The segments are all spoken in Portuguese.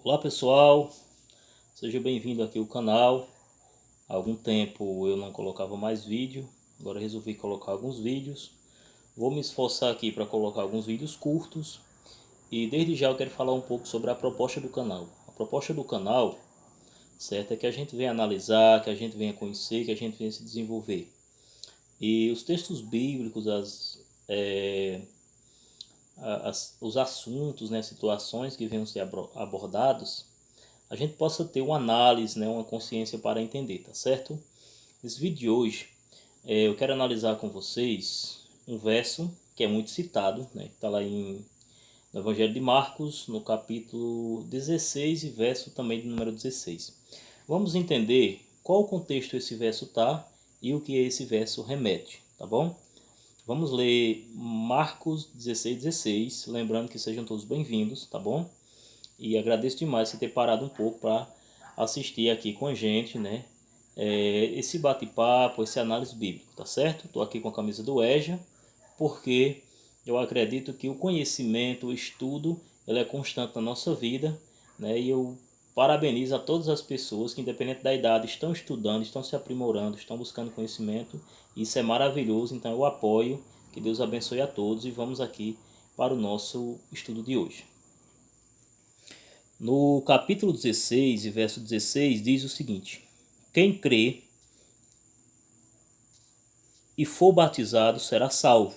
Olá pessoal, seja bem-vindo aqui ao canal. Há algum tempo eu não colocava mais vídeo, agora resolvi colocar alguns vídeos. Vou me esforçar aqui para colocar alguns vídeos curtos e desde já eu quero falar um pouco sobre a proposta do canal. A proposta do canal, certo, é que a gente venha analisar, que a gente venha conhecer, que a gente venha se desenvolver. E os textos bíblicos, os assuntos, né, situações que venham ser abordados, a gente possa ter uma análise, né, uma consciência para entender, tá certo? Nesse vídeo de hoje, eu quero analisar com vocês um verso que é muito citado, né, que está lá no Evangelho de Marcos, no capítulo 16 e verso também de número 16. Vamos entender qual contexto esse verso está e o que esse verso remete, tá bom? Vamos ler Marcos 16:16, lembrando que sejam todos bem-vindos, tá bom? E agradeço demais você ter parado um pouco para assistir aqui com a gente, né? Esse bate-papo, esse análise bíblico, tá certo? Estou aqui com a camisa do EJA, porque eu acredito que o conhecimento, o estudo, ele é constante na nossa vida, né? E eu parabenizo a todas as pessoas que, independente da idade, estão estudando, estão se aprimorando, estão buscando conhecimento. Isso é maravilhoso, então eu apoio. Que Deus abençoe a todos e vamos aqui para o nosso estudo de hoje. No capítulo 16 e verso 16 diz o seguinte: quem crê e for batizado será salvo.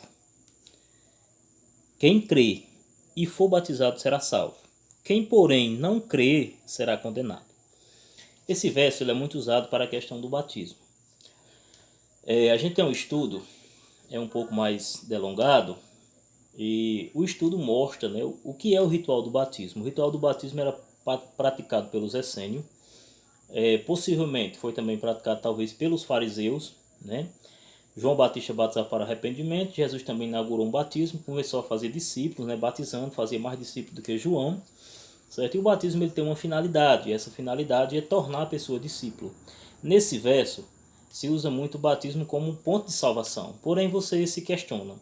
Quem crê e for batizado será salvo. Quem, porém, não crê será condenado. Esse verso ele é muito usado para a questão do batismo. A gente tem um estudo, é um pouco mais delongado, e o estudo mostra, né, o que é o ritual do batismo. O ritual do batismo era praticado pelos essênios, possivelmente foi também praticado talvez pelos fariseus, né? João Batista batizava para arrependimento, Jesus também inaugurou um batismo, começou a fazer discípulos, né? Batizando, fazia mais discípulos do que João, certo? E o batismo ele tem uma finalidade, e essa finalidade é tornar a pessoa discípulo. Nesse verso se usa muito o batismo como um ponto de salvação, porém você se questiona.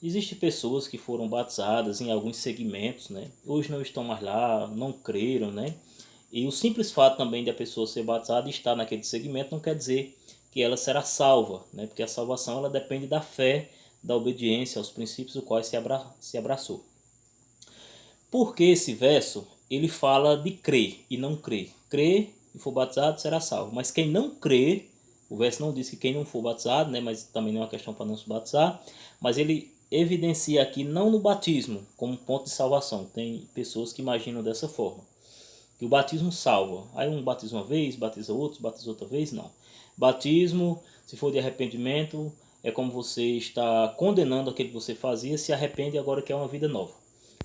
Existem pessoas que foram batizadas em alguns segmentos, né? Hoje não estão mais lá, não creram, né? E o simples fato também de a pessoa ser batizada e estar naquele segmento não quer dizer que ela será salva, né? Porque a salvação ela depende da fé, da obediência aos princípios os quais se abraçou. Porque esse verso ele fala de crer e não crer. Crer e for batizado será salvo. Mas quem não crê, o verso não diz que quem não for batizado, né? Mas também não é uma questão para não se batizar. Mas ele evidencia aqui não no batismo como ponto de salvação. Tem pessoas que imaginam dessa forma, que o batismo salva. Aí um batiza uma vez, batiza outro, batiza outra vez, não. Batismo, se for de arrependimento, é como você está condenando aquilo que você fazia, se arrepende e agora quer uma vida nova.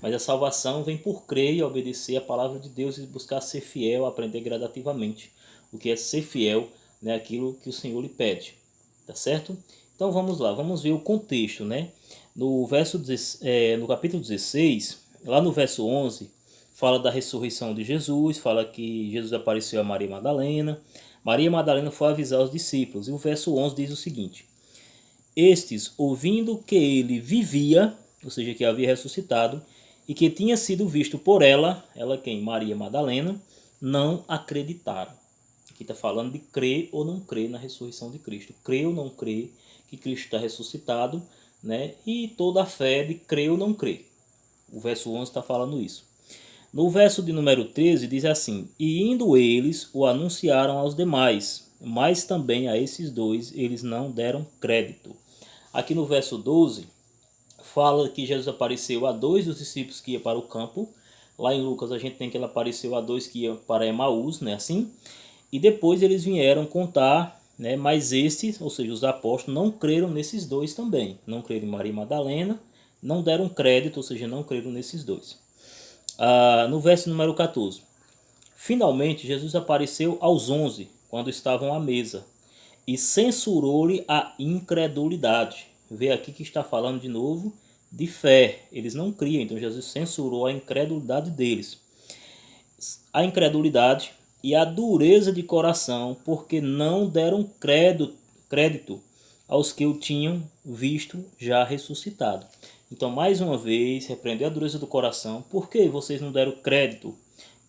Mas a salvação vem por crer e obedecer a palavra de Deus e buscar ser fiel, aprender gradativamente o que é ser fiel, né, aquilo que o Senhor lhe pede. Tá certo? Então vamos lá, vamos ver o contexto, né? No capítulo 16, lá no verso 11, fala da ressurreição de Jesus, fala que Jesus apareceu a Maria Madalena. Maria Madalena foi avisar os discípulos. E o verso 11 diz o seguinte: estes, ouvindo que ele vivia, ou seja, que havia ressuscitado, e que tinha sido visto por ela quem? Maria Madalena, não acreditaram. Aqui está falando de crer ou não crer na ressurreição de Cristo. Crer ou não crer que Cristo está ressuscitado, né? E toda a fé de crer ou não crer. O verso 11 está falando isso. No verso de número 13 diz assim: e indo eles o anunciaram aos demais, mas também a esses dois eles não deram crédito. Aqui no verso 12 fala que Jesus apareceu a dois dos discípulos que iam para o campo. Lá em Lucas a gente tem que ele apareceu a dois que iam para Emaús, né, assim? E depois eles vieram contar, né, mas estes, ou seja, os apóstolos, não creram nesses dois também. Não creram em Maria Madalena, não deram crédito, ou seja, não creram nesses dois. No verso número 14. Finalmente, Jesus apareceu aos 11, quando estavam à mesa, e censurou-lhe a incredulidade. Vê aqui que está falando de novo de fé. Eles não criam, então Jesus censurou a incredulidade deles. A incredulidade e a dureza de coração, porque não deram crédito aos que o tinham visto já ressuscitado. Então, mais uma vez, repreendeu a dureza do coração. Por que vocês não deram crédito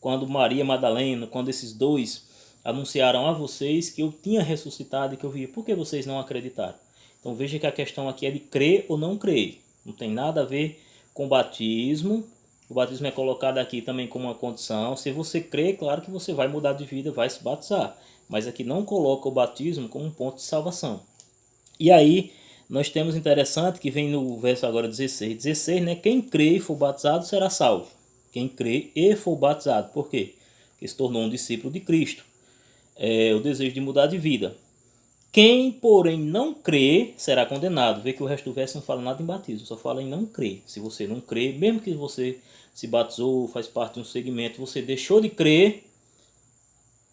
quando Maria Madalena, quando esses dois anunciaram a vocês que eu tinha ressuscitado e que eu via, por que vocês não acreditaram? Então veja que a questão aqui é de crer ou não crer. Não tem nada a ver com batismo. O batismo é colocado aqui também como uma condição. Se você crer, claro que você vai mudar de vida, vai se batizar. Mas aqui não coloca o batismo como um ponto de salvação. E aí nós temos interessante que vem no verso agora 16, né? Quem crê e for batizado será salvo. Quem crê e for batizado. Por quê? Porque se tornou um discípulo de Cristo. É o desejo de mudar de vida. Quem, porém, não crê, será condenado. Vê que o resto do verso não fala nada em batismo, só fala em não crer. Se você não crê, mesmo que você se batizou, faz parte de um segmento, você deixou de crer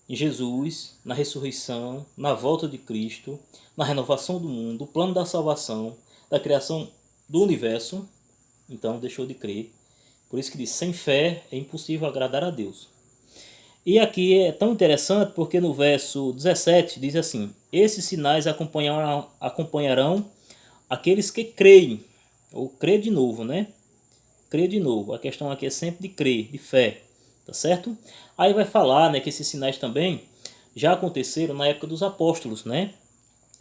em Jesus, na ressurreição, na volta de Cristo, na renovação do mundo, o plano da salvação, da criação do universo, então deixou de crer. Por isso que diz, sem fé é impossível agradar a Deus. E aqui é tão interessante porque no verso 17 diz assim, esses sinais acompanharão aqueles que creem, ou crer de novo, né? Crer de novo. A questão aqui é sempre de crer, de fé, tá certo? Aí vai falar, né, que esses sinais também já aconteceram na época dos apóstolos, né?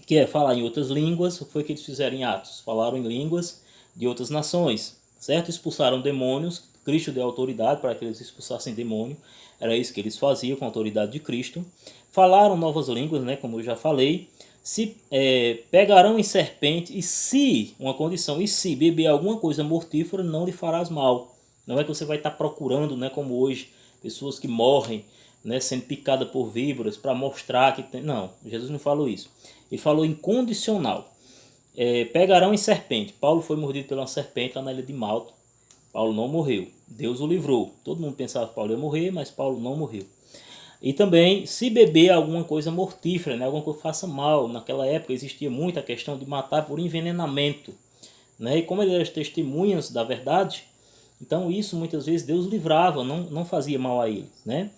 Que é falar em outras línguas. O que foi que eles fizeram em Atos? Falaram em línguas de outras nações, certo? Expulsaram demônios. Cristo deu autoridade para que eles expulsassem demônio. Era isso que eles faziam com a autoridade de Cristo. Falaram novas línguas, né, como eu já falei. Se pegarão em serpente e se, uma condição, e se beber alguma coisa mortífera não lhe farás mal. Não é que você vai estar procurando, né, como hoje, pessoas que morrem, né, sendo picadas por víboras para mostrar que tem. Não, Jesus não falou isso. Ele falou incondicional. Pegarão em serpente. Paulo foi mordido por uma serpente lá na ilha de Malta. Paulo não morreu. Deus o livrou. Todo mundo pensava que Paulo ia morrer, mas Paulo não morreu. E também, se beber alguma coisa mortífera, né, alguma coisa que faça mal, naquela época existia muita questão de matar por envenenamento. Né, e como eles eram testemunhas da verdade, então isso muitas vezes Deus livrava, não fazia mal a eles. Né?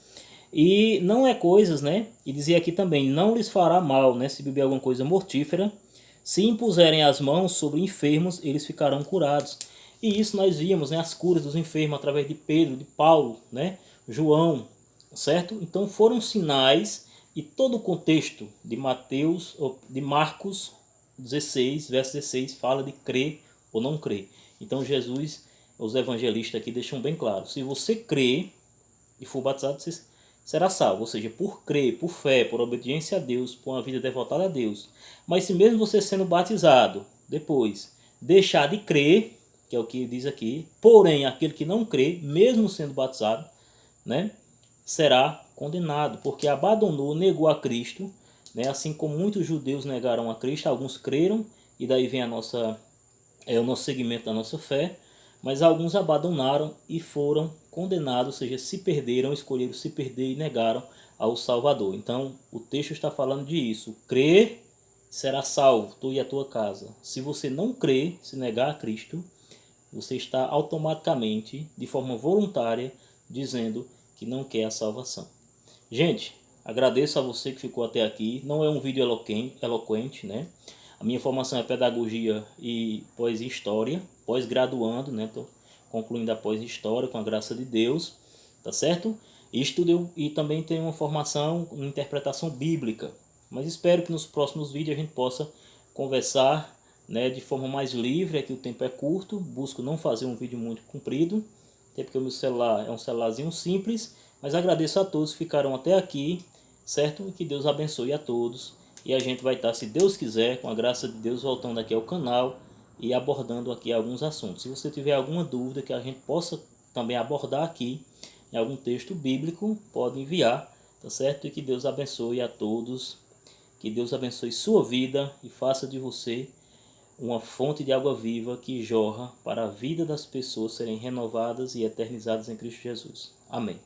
E não é coisas, né? E dizia aqui também, não lhes fará mal, né, se beber alguma coisa mortífera. Se impuserem as mãos sobre enfermos, eles ficarão curados. E isso nós vimos, né, as curas dos enfermos através de Pedro, de Paulo, né, João, certo? Então foram sinais e todo o contexto de Marcos 16, verso 16, fala de crer ou não crer. Então Jesus, os evangelistas aqui deixam bem claro, se você crer e for batizado, você será salvo, ou seja, por crer, por fé, por obediência a Deus, por uma vida devotada a Deus. Mas se mesmo você sendo batizado, depois, deixar de crer, que é o que diz aqui, porém aquele que não crê, mesmo sendo batizado, né, será condenado, porque abandonou, negou a Cristo, né, assim como muitos judeus negaram a Cristo, alguns creram, e daí vem o nosso segmento da nossa fé, mas alguns abandonaram e foram condenados, ou seja, se perderam, escolheram se perder e negaram ao Salvador. Então, o texto está falando disso. Crer, será salvo, tu e a tua casa. Se você não crer, se negar a Cristo, você está automaticamente, de forma voluntária, dizendo que não quer a salvação. Gente, agradeço a você que ficou até aqui. Não é um vídeo eloquente, né? A minha formação é pedagogia e pós-história, pós-graduando, né? Estou concluindo a pós-história com a graça de Deus, tá certo? E também tenho uma formação em interpretação bíblica. Mas espero que nos próximos vídeos a gente possa conversar, né, de forma mais livre, aqui o tempo é curto, busco não fazer um vídeo muito comprido, até porque o meu celular é um celularzinho simples, mas agradeço a todos que ficaram até aqui, certo? E que Deus abençoe a todos. E a gente vai estar, se Deus quiser, com a graça de Deus, voltando aqui ao canal e abordando aqui alguns assuntos. Se você tiver alguma dúvida que a gente possa também abordar aqui, em algum texto bíblico, pode enviar, tá certo? E que Deus abençoe a todos, que Deus abençoe sua vida e faça de você uma fonte de água viva que jorra para a vida das pessoas serem renovadas e eternizadas em Cristo Jesus. Amém.